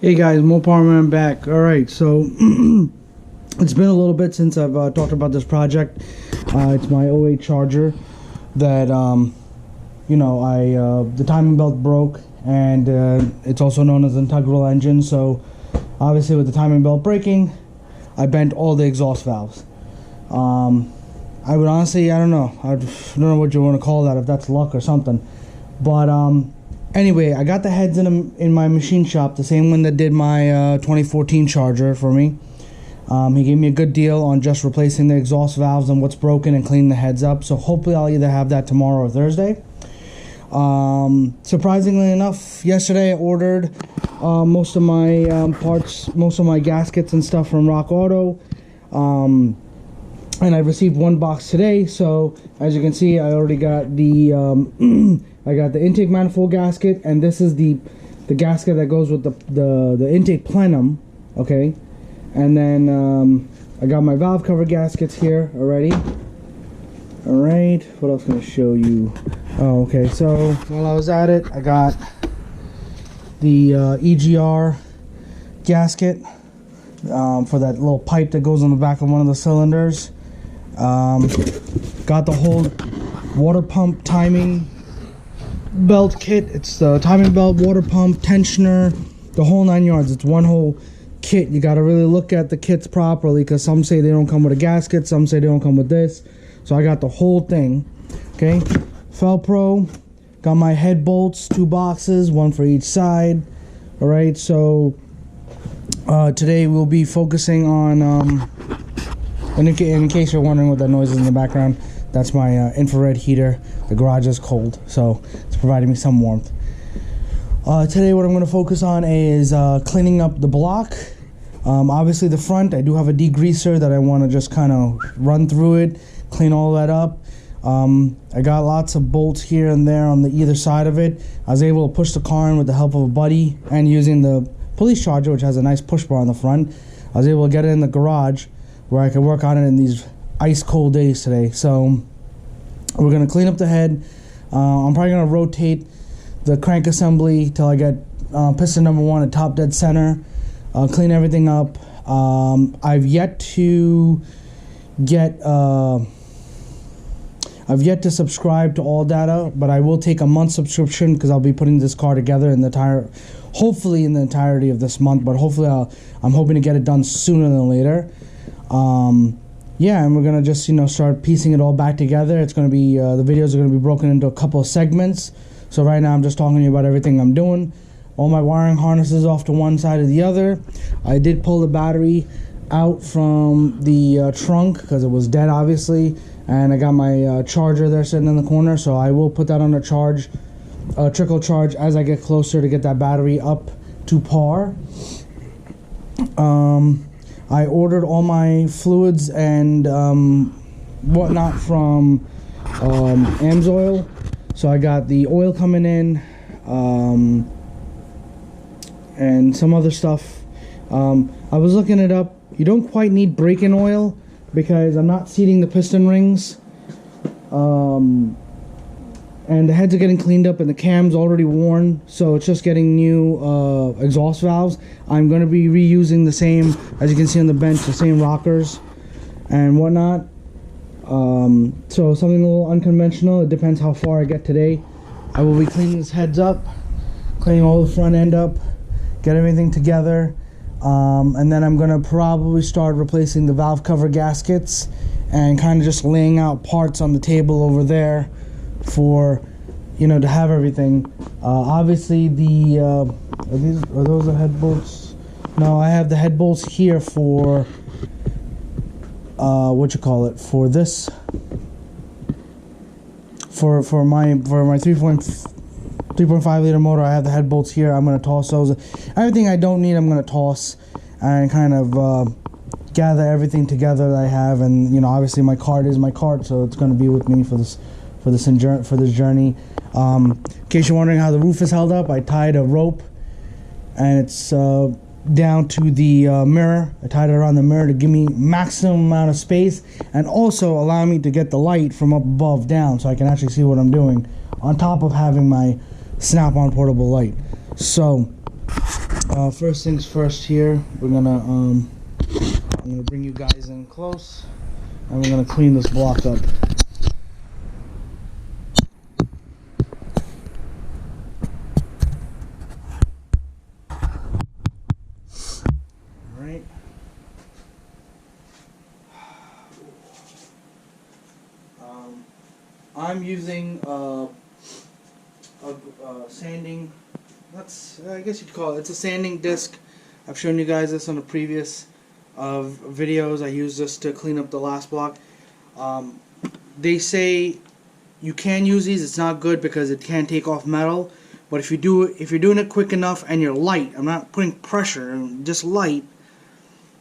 Hey guys, Mo Powerman back. Alright, so it's been a little bit since I've talked about this project. It's my '08 Charger that, the timing belt broke, and it's also known as an integral engine. So obviously with the timing belt breaking, I bent all the exhaust valves. I would honestly, I don't know what you want to call that, if that's luck or something. But anyway, I got the heads in my machine shop, the same one that did my 2014 Charger for me. He gave me a good deal on just replacing the exhaust valves and what's broken and cleaning the heads up. So hopefully I'll either have that tomorrow or Thursday. Surprisingly enough, yesterday I ordered most of my parts, most of my gaskets and stuff from Rock Auto. And I received one box today. So as you can see, I already got the I got the intake manifold gasket, and this is the gasket that goes with the intake plenum. Okay, and then I got my valve cover gaskets here already. All right, what else can I show you? Oh, okay, so while I was at it, I got the EGR gasket for that little pipe that goes on the back of one of the cylinders. Got the whole water pump timing belt kit. It's the timing belt, water pump, tensioner, the whole 9 yards. It's one whole kit. You got to really look at the kits properly, because some say they don't come with a gasket, some say they don't come with this. So I got the whole thing. Okay, Felpro, got my head bolts, 2 boxes, one for each side. All right, so today we'll be focusing on in case you're wondering what that noise is in the background, that's my infrared heater. The garage is cold, so it's providing me some warmth. Today what I'm going to focus on is cleaning up the block. Obviously the front, I do have a degreaser that I want to just kind of run through it, clean all that up. I got lots of bolts here and there on the either side of it. I was able to push the car in with the help of a buddy, and using the police charger, which has a nice push bar on the front, I was able to get it in the garage where I could work on it in these ice cold days today. So we're going to clean up the head. I'm probably going to rotate the crank assembly till I get piston number 1 at top dead center. Clean everything up. I've yet to subscribe to All Data, but I will take a month subscription, because I'll be putting this car together hopefully in the entirety of this month, but hopefully I'm hoping to get it done sooner than later. Yeah, and we're gonna just start piecing it all back together. It's gonna be the videos are gonna be broken into a couple of segments. So right now I'm just talking to you about everything I'm doing. All my wiring harnesses off to one side or the other. I did pull the battery out from the trunk because it was dead, obviously, and I got my charger there sitting in the corner. So I will put that on a trickle charge as I get closer to get that battery up to par. I ordered all my fluids and whatnot from AMSOIL. So I got the oil coming in, and some other stuff. I was looking it up. You don't quite need break-in oil, because I'm not seating the piston rings. And the heads are getting cleaned up and the cam's already worn, so it's just getting new exhaust valves. I'm going to be reusing the same, as you can see on the bench, the same rockers and whatnot. So something a little unconventional. It depends how far I get today. I will be cleaning this heads up, cleaning all the front end up, get everything together, and then I'm going to probably start replacing the valve cover gaskets and kind of just laying out parts on the table over there for to have everything. Obviously are those the head bolts? No, I have the head bolts here for for this, for my 3.5 liter motor. I have the head bolts here. I'm going to toss those. Everything I don't need, I'm going to toss and kind of gather everything together that I have. And obviously my cart is my cart, so it's going to be with me for this journey. In case you're wondering how the roof is held up, I tied a rope, and it's down to the mirror. I tied it around the mirror to give me maximum amount of space, and also allow me to get the light from up above down, so I can actually see what I'm doing, on top of having my snap-on portable light. So First things first here, I'm gonna bring you guys in close, and we're gonna clean this block up. Alright. I'm using a sanding, I guess you'd call it, it's a sanding disc. I've shown you guys this on the previous videos. I use this to clean up the last block. They say you can use these. It's not good because it can take off metal, but if you're doing it quick enough and you're light, I'm not putting pressure, just light,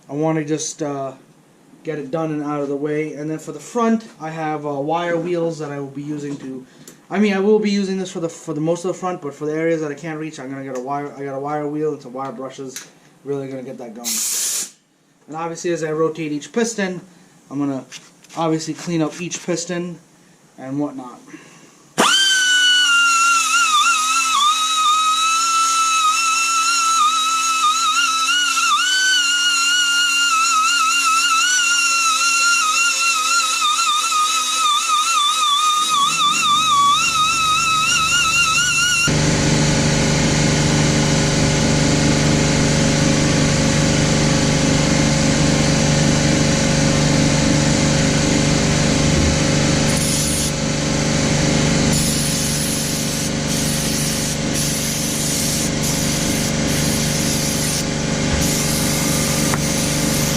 I want to just get it done and out of the way. And then for the front, I have wire wheels that I will be using to, I will be using this for the most of the front, but for the areas that I can't reach, I got a wire wheel and some wire brushes. Really gonna get that going. And obviously, as I rotate each piston, I'm gonna obviously clean up each piston and whatnot.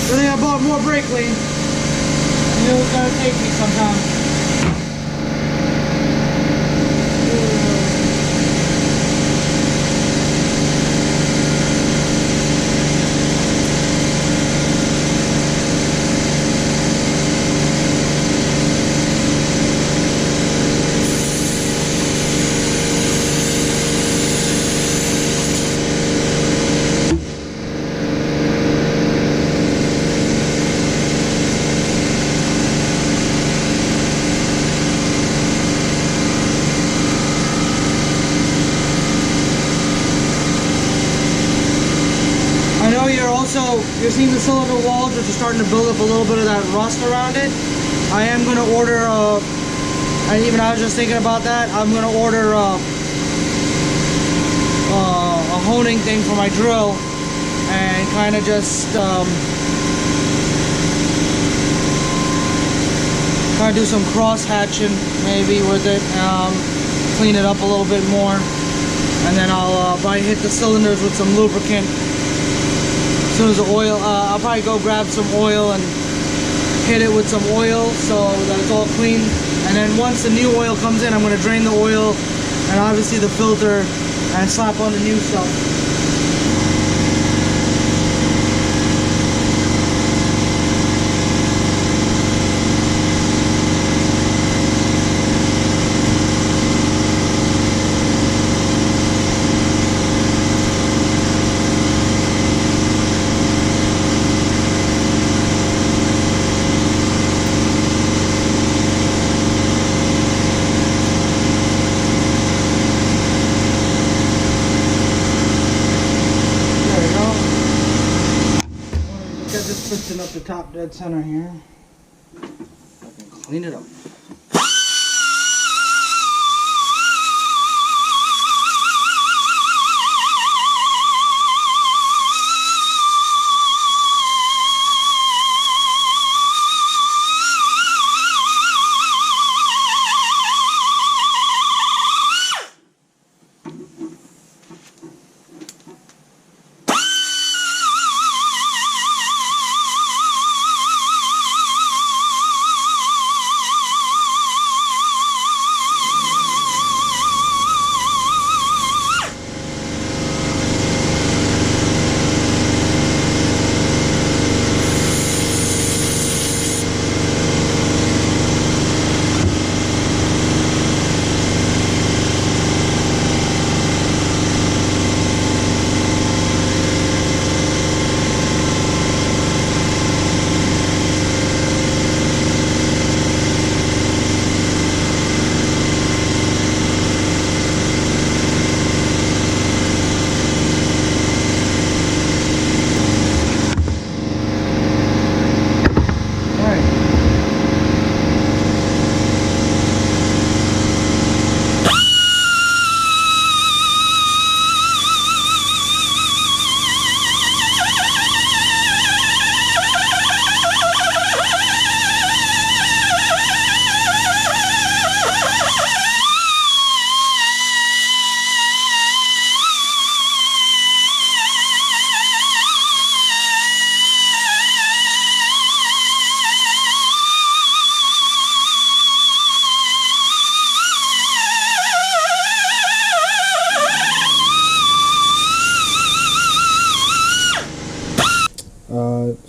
I think I bought more brake lean. I knew it was going to take me some time. You're seeing the cylinder walls, which are starting to build up a little bit of that rust around it. I am going to order, and even I was just thinking about that, I'm going to order a honing thing for my drill, and kind of just kind of do some cross hatching maybe with it, clean it up a little bit more, and then I'll probably hit the cylinders with some lubricant. As soon as the oil, I'll probably go grab some oil and hit it with some oil so that it's all clean. And then once the new oil comes in, I'm going to drain the oil and obviously the filter and slap on the new stuff. Piston up the top dead center here. I can clean it up.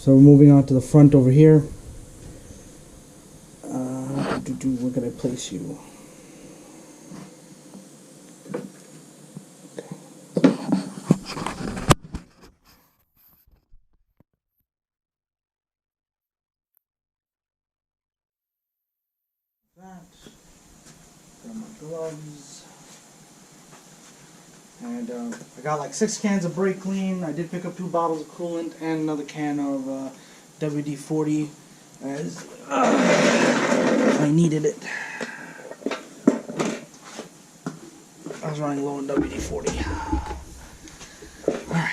So we're moving on to the front over here. Where can I place you? That. Got my gloves. And I got like 6 cans of brake clean. I did pick up 2 bottles of coolant and another can of WD-40 as I needed it. I was running low on WD-40. Alright.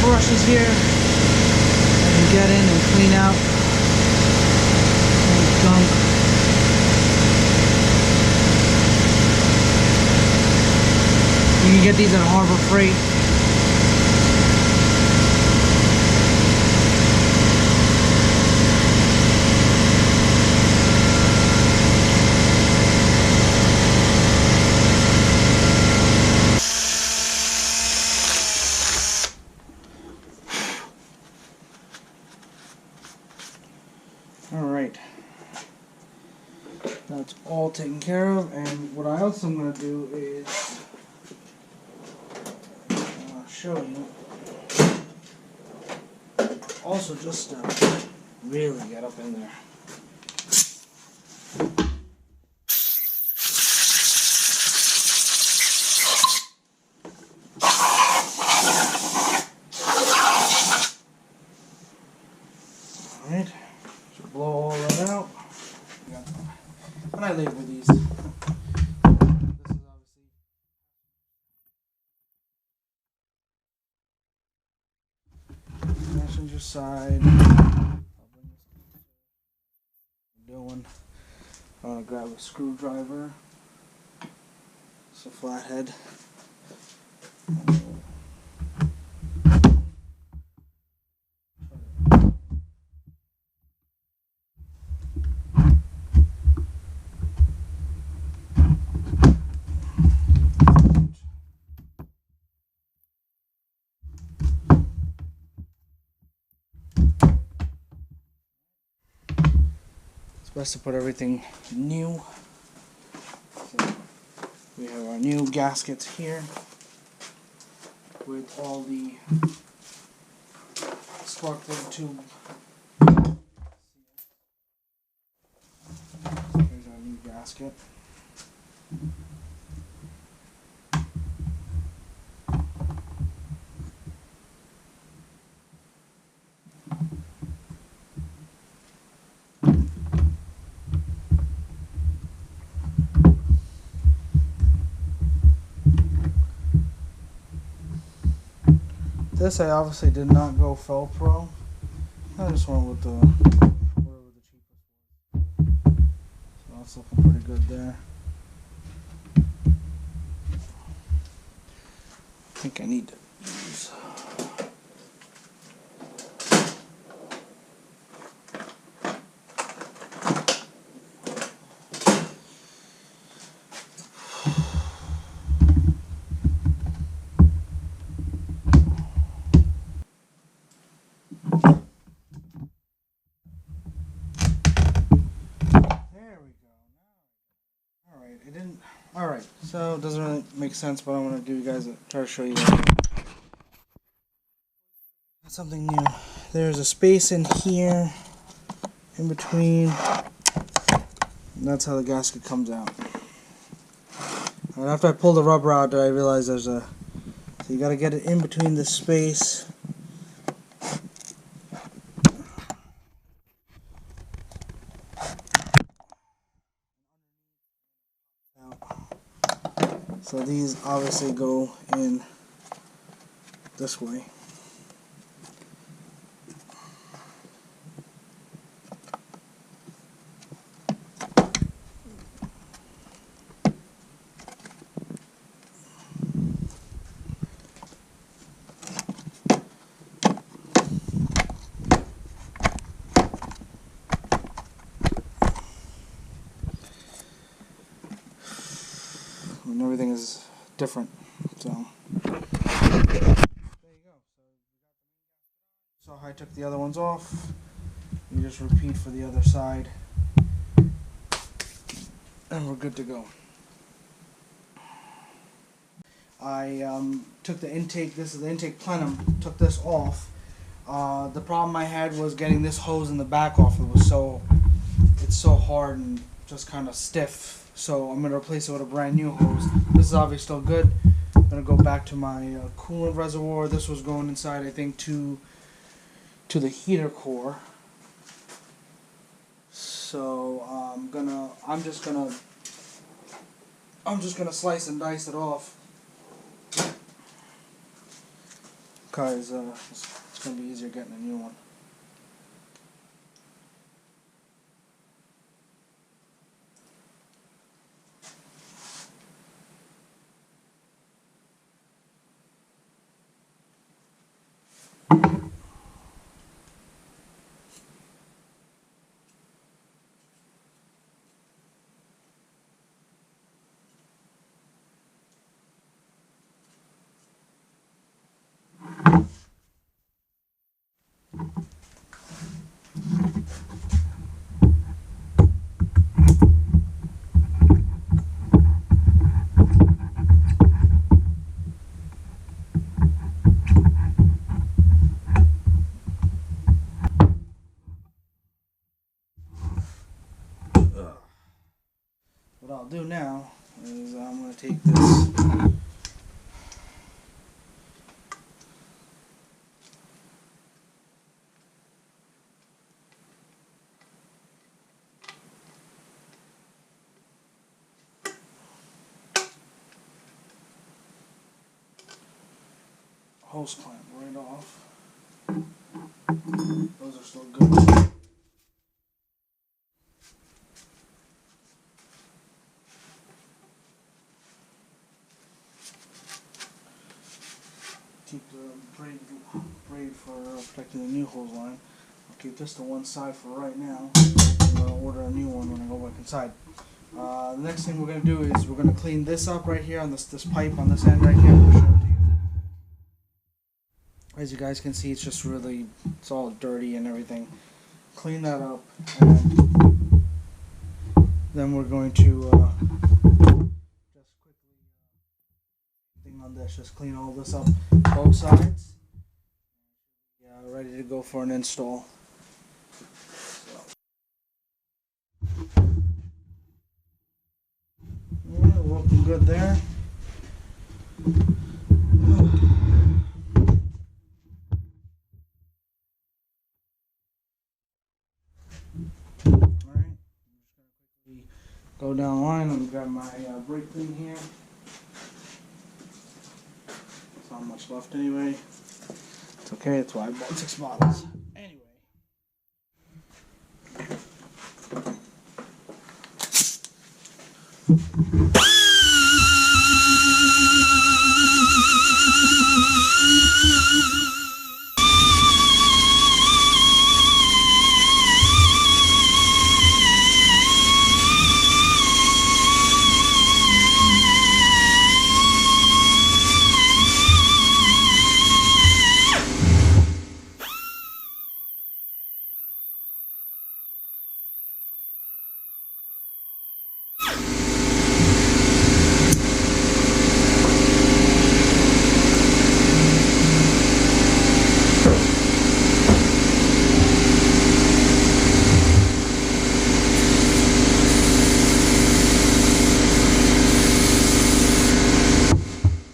Brushes here I can get in and clean out any gunk. You can get these at Harbor Freight. Alright, that's all taken care of, and what I also am going to do is show you also just really get up in there. Alright. Blow all that out. And I label these. This is obviously passenger side. I'm gonna grab a screwdriver. It's a flathead. It's best to put everything new. So we have our new gaskets here with all the spark plug tube. Here's our new gasket. This I obviously did not go Felpro. I just went with the whatever the cheapest was. So that's looking pretty good there. I think I need to use So it doesn't really make sense, but I want to try to show you guys. That's something new. There's a space in here, in between. And that's how the gasket comes out. And after I pulled the rubber out, I realized there's a. So you got to get it in between this space. So these obviously go in this way. And everything is different. So there you go. So I took the other ones off. You just repeat for the other side, and we're good to go. I took the intake. This is the intake plenum. Took this off. The problem I had was getting this hose in the back off. It's so hard and just kind of stiff. So I'm going to replace it with a brand new hose. This is obviously still good. I'm going to go back to my coolant reservoir. This was going inside, I think, to the heater core. So I'm just gonna slice and dice it off, because it's gonna be easier getting a new one. What I'll do now is I'm going to take this hose clamp right off. Those are still good. Keep the braid for protecting the new hose line. I'll keep this to one side for right now. I'm going to order a new one when I go back inside. The next thing we're going to do is we're going to clean this up right here on this pipe on this end right here. I'll show it to you. As you guys can see, it's just really, it's all dirty and everything. Clean that up, and then we're going to just quickly thing on this, just clean all this up, both sides. Yeah, ready to go for an install. Yeah, looking good there. Go down the line. Let me grab my brake clean here. There's not much left anyway. It's okay, that's why I bought 6 bottles. Anyway.